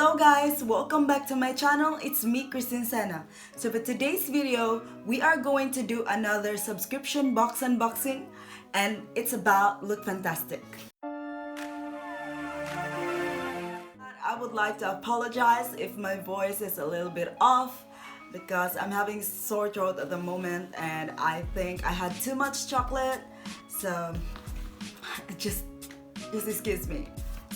Hello guys, welcome back to my channel. It's me, KristinCena. So for today's video, we are going to do another subscription box unboxing, and it's about Lookfantastic. I would like to apologize if my voice is a little bit off because I'm having sore throat at the moment and I think I had too much chocolate, so just excuse me.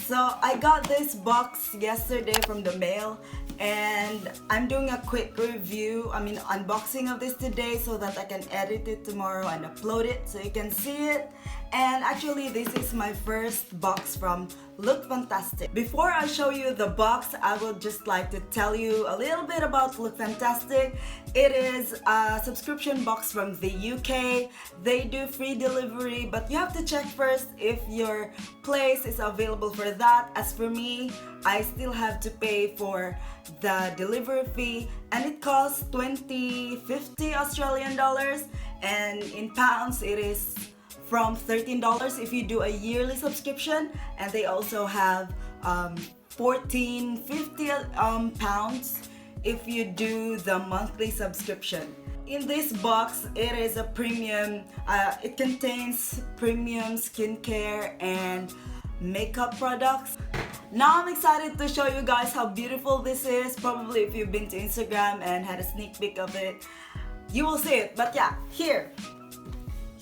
So I got this box yesterday from the mail and I'm doing a quick unboxing of this today so that I can edit it tomorrow and upload it so you can see it. And actually this is my first box from Lookfantastic. Before I show you the box, I would just like to tell you a little bit about Lookfantastic. It is a subscription box from the UK. They do free delivery, but you have to check first if your place is available for that. As for me, I still have to pay for the delivery fee and it costs 50 Australian dollars, and in pounds it is from $13 if you do a yearly subscription, and they also have 14.50 pounds if you do the monthly subscription. In this box, it is a premium, it contains premium skincare and makeup products. Now I'm excited to show you guys how beautiful this is. Probably if you've been to Instagram and had a sneak peek of it, you will see it. But yeah, here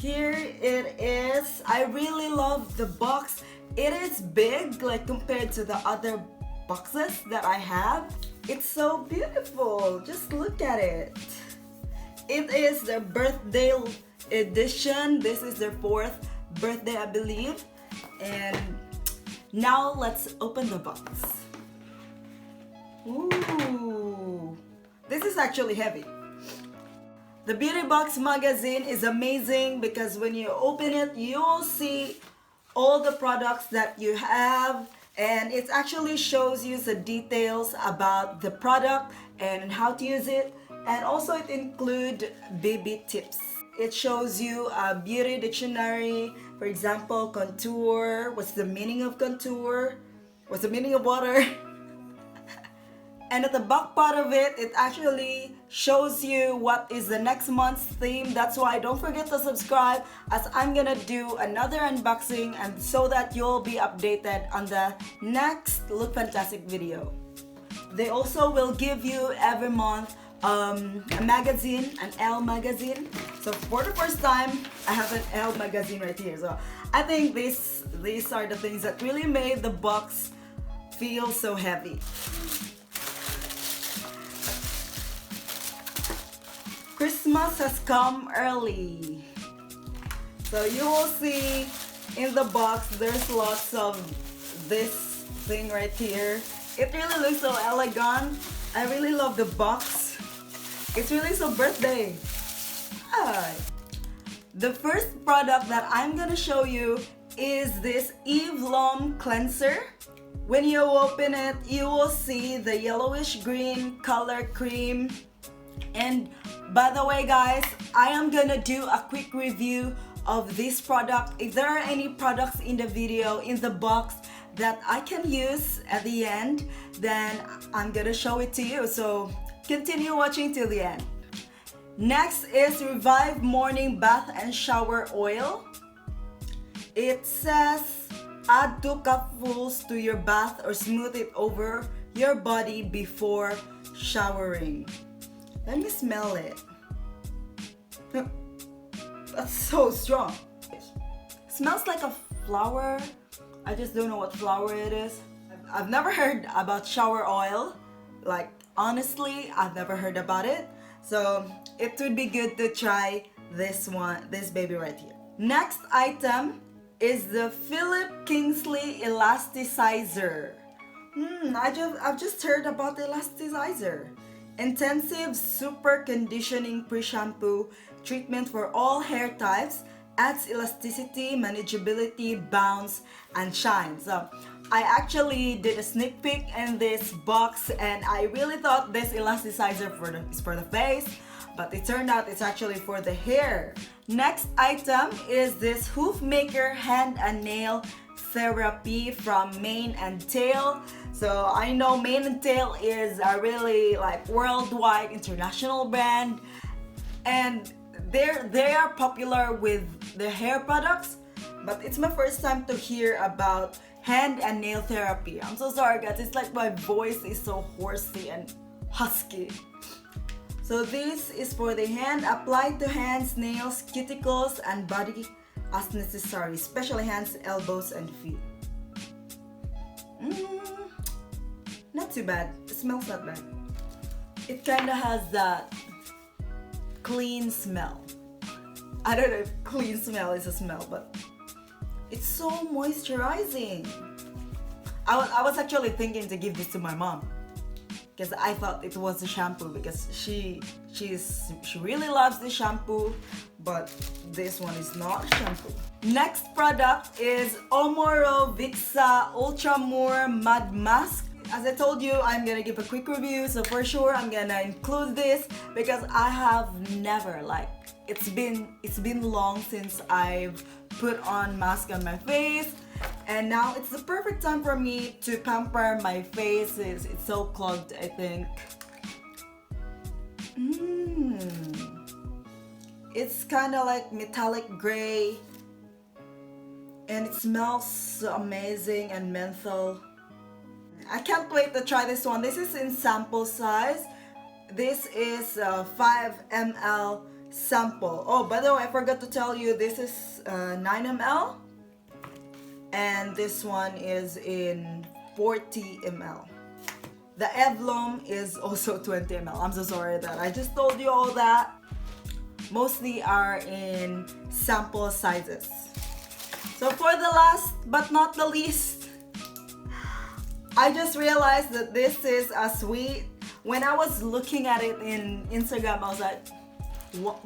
it is. I really love the box. It is big, like compared to the other boxes that I have. It's so beautiful. Just look at it. It is their birthday edition. This is their 4th birthday, I believe. And now let's open the box. Ooh, this is actually heavy. The Beauty Box magazine is amazing because when you open it, you'll see all the products that you have, and it actually shows you the details about the product and how to use it, and also it includes baby tips. It shows you a beauty dictionary, for example, contour, what's the meaning of contour, what's the meaning of water. And at the back part of it, it actually shows you what is the next month's theme. That's why don't forget to subscribe, as I'm gonna do another unboxing and so that you'll be updated on the next Lookfantastic video. They also will give you every month a magazine, an Elle magazine. So for the first time, I have an Elle magazine right here. So I think these are the things that really made the box feel so heavy. Christmas has come early. So you will see in the box there's lots of this thing right here. It really looks so elegant. I really love the box. It's really so birthday. The first product that I'm gonna show you is this Eve Lom cleanser. When you open it, you will see the yellowish green color cream. And by the way guys, I am gonna do a quick review of this product. If there are any products in the video, in the box that I can use at the end, then I'm gonna show it to you. So continue watching till the end. Next is Revive Morning Bath and Shower Oil. It says add 2 cupfuls to your bath or smooth it over your body before showering. Let me smell it. That's so strong. Smells like a flower. I just don't know what flower it is. I've never heard about shower oil. Like honestly, I've never heard about it. So it would be good to try this baby right here. Next item is the Kingsley Elasticizer. I've just heard about the Elasticizer. Intensive super conditioning pre-shampoo treatment for all hair types, adds elasticity, manageability, bounce, and shine. So I actually did a sneak peek in this box and I really thought this elasticizer is for the face, but it turned out it's actually for the hair. Next item is this Hoof Maker hand and nail Aromatherapy from Mane and Tail. So I know Mane and Tail is a really like worldwide international brand, and they are popular with their hair products, but it's my first time to hear about hand and nail therapy. I'm so sorry guys, it's like my voice is so hoarsey and husky. So this is for the hand, applied to hands, nails, cuticles, and body as necessary, especially hands, elbows, and feet. Not too bad. It smells not bad. It kinda has that clean smell. I don't know if clean smell is a smell, but it's so moisturizing. I was actually thinking to give this to my mom, because I thought it was a shampoo, because she really loves the shampoo, but this one is not a shampoo. Next product is Omoro Vixa Ultra More Mud Mask. As I told you, I'm gonna give a quick review, so for sure I'm gonna include this because I have never, like, it's been long since I've put on mask on my face, and now it's the perfect time for me to pamper my face. It's so clogged, I think. It's kind of like metallic gray, and it smells so amazing and menthol. I can't wait to try this one. This is in sample size. This is a 5 ml sample. Oh, by the way, I forgot to tell you, this is 9 ml, and this one is in 40 ml. The Evlom is also 20 ml. I'm so sorry that I just told you all that. Mostly are in sample sizes. So for the last but not the least, I just realized that this is a sweet. When I was looking at it in Instagram, I was like, what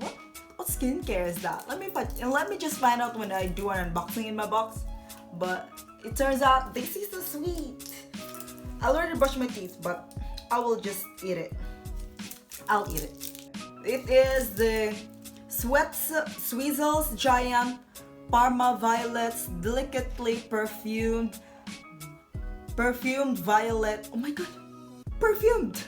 skincare is that? Let me just find out when I do an unboxing in my box. But it turns out this is a sweet. I already brushed my teeth, but I will just eat it. I'll eat it. It is the Sweezels Giant Parma Violets Delicately Perfumed Violet. Oh my god, perfumed!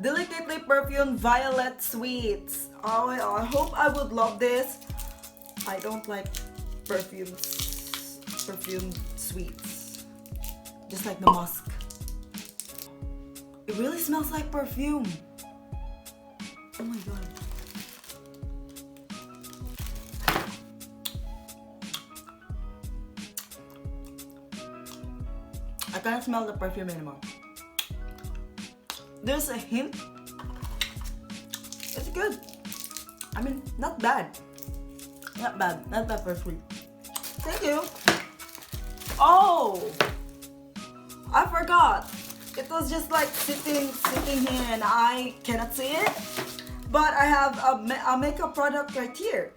Delicately Perfumed Violet Sweets. Oh, I hope I would love this. I don't like perfumed sweets. Just like the musk. It really smells like perfume. Oh my god. I can't smell the perfume anymore. There's a hint. It's good. I mean, not bad. Not bad for free. Thank you. Oh, I forgot. It was just like sitting here and I cannot see it. But I have a makeup product right here.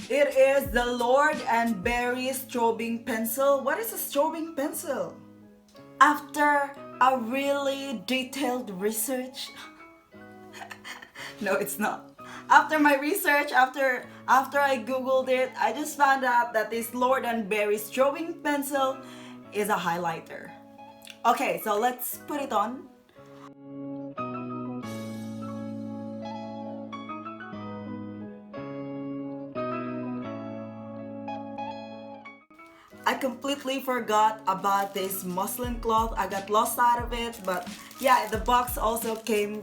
It is the Lord and Berry Stobing Pencil. What is a strobing pencil? After a really detailed research, no, it's not. After my research, after I googled it, I just found out that this Lord and Berry Stobing Pencil is a highlighter. Okay, so let's put it on. I completely forgot about this muslin cloth. I got lost out of it, but yeah, the box also came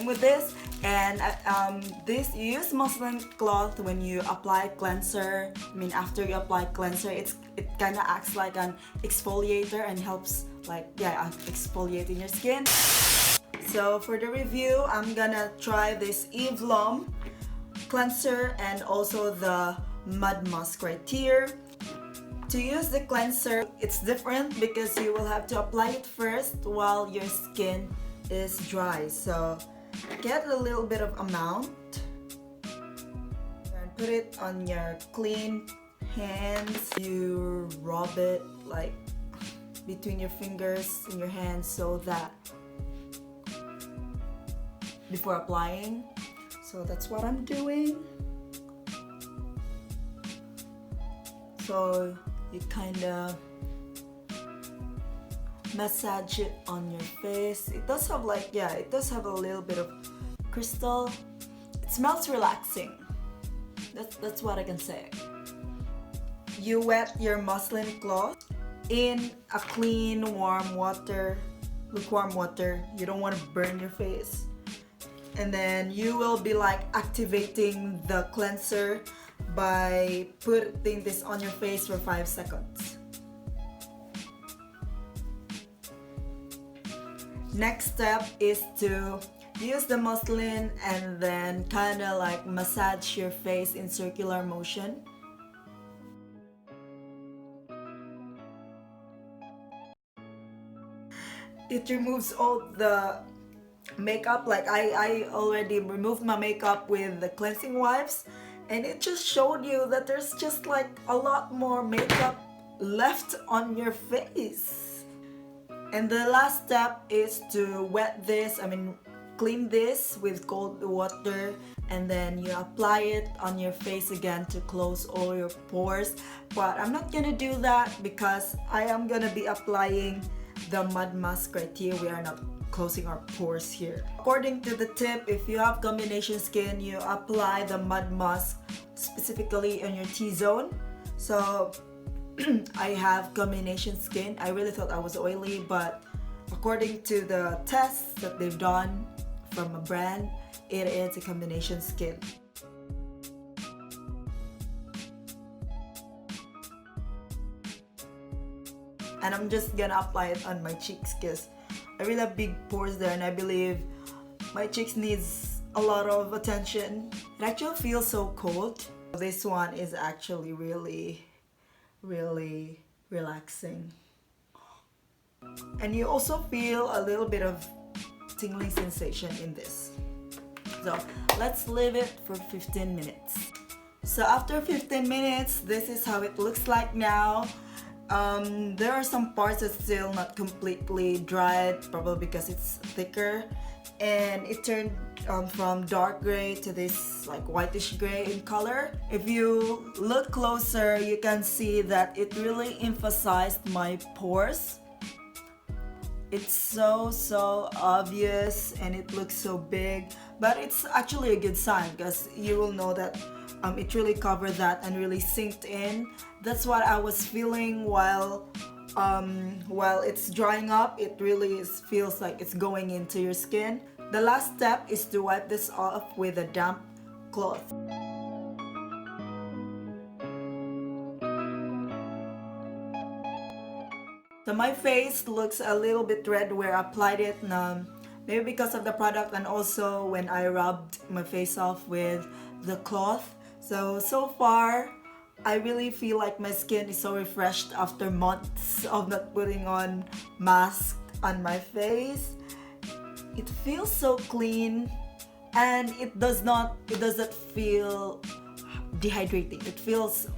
with this. And this, you use muslin cloth when you apply cleanser. I mean, after you apply cleanser, it kind of acts like an exfoliator and helps, like, yeah, exfoliating your skin. So for the review, I'm gonna try this Evlom cleanser and also the mud mask right here. To use the cleanser, it's different because you will have to apply it first while your skin is dry. So get a little bit of amount and put it on your clean hands. You rub it like between your fingers and your hands so that before applying. So that's what I'm doing. So you kind of massage it on your face. It does have like, yeah, it does have a little bit of crystal. It smells relaxing. That's what I can say. You wet your muslin cloth in a clean, warm water, lukewarm water. You don't want to burn your face. And then you will be like activating the cleanser by putting this on your face for 5 seconds. Next step is to use the muslin and then kind of like massage your face in circular motion. It removes all the makeup. Like I already removed my makeup with the cleansing wipes, and it just showed you that there's just like a lot more makeup left on your face. And the last step is to clean this with cold water, and then you apply it on your face again to close all your pores. But I'm not gonna do that because I am gonna be applying the mud mask right here. We are not closing our pores here. According to the tip, if you have combination skin, you apply the mud mask specifically on your T-zone. So I have combination skin. I really thought I was oily, but according to the tests that they've done from a brand, it is a combination skin. And I'm just gonna apply it on my cheeks because I really have big pores there, and I believe my cheeks needs a lot of attention. It actually feels so cold. This one is actually really relaxing. And you also feel a little bit of tingling sensation in this. So let's leave it for 15 minutes. So after 15 minutes, this is how it looks like now. There are some parts that's still not completely dried, probably because it's thicker, and it turned from dark gray to this like whitish gray in color. If you look closer, you can see that it really emphasized my pores. It's so obvious and it looks so big, but it's actually a good sign because you will know that it really covered that and really synced in. That's what I was feeling while it's drying up. It really feels like it's going into your skin. The last step is to wipe this off with a damp cloth. So my face looks a little bit red where I applied it, maybe because of the product and also when I rubbed my face off with the cloth. So far, I really feel like my skin is so refreshed after months of not putting on mask on my face. It feels so clean, and it doesn't feel dehydrating. It feels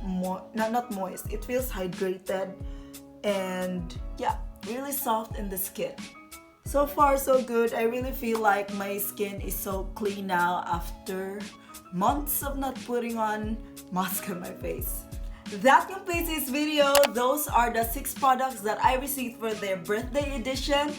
not moist. It feels hydrated, and yeah, really soft in the skin. So far so good. I really feel like my skin is so clean now after months of not putting on mask on my face. That completes this video. Those are the 6 products that I received for their birthday edition,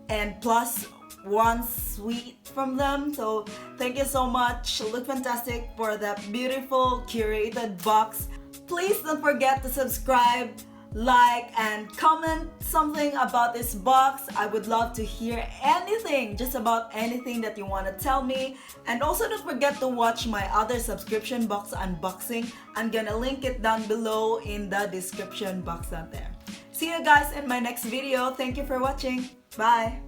and plus one sweet from them. So thank you so much, Lookfantastic, for that beautiful curated box. Please don't forget to subscribe, like, and comment something about this box. I would love to hear anything, just about anything that you want to tell me. And also don't forget to watch my other subscription box unboxing. I'm gonna link it down below in the description box down there. See you guys in my next video. Thank you for watching. Bye.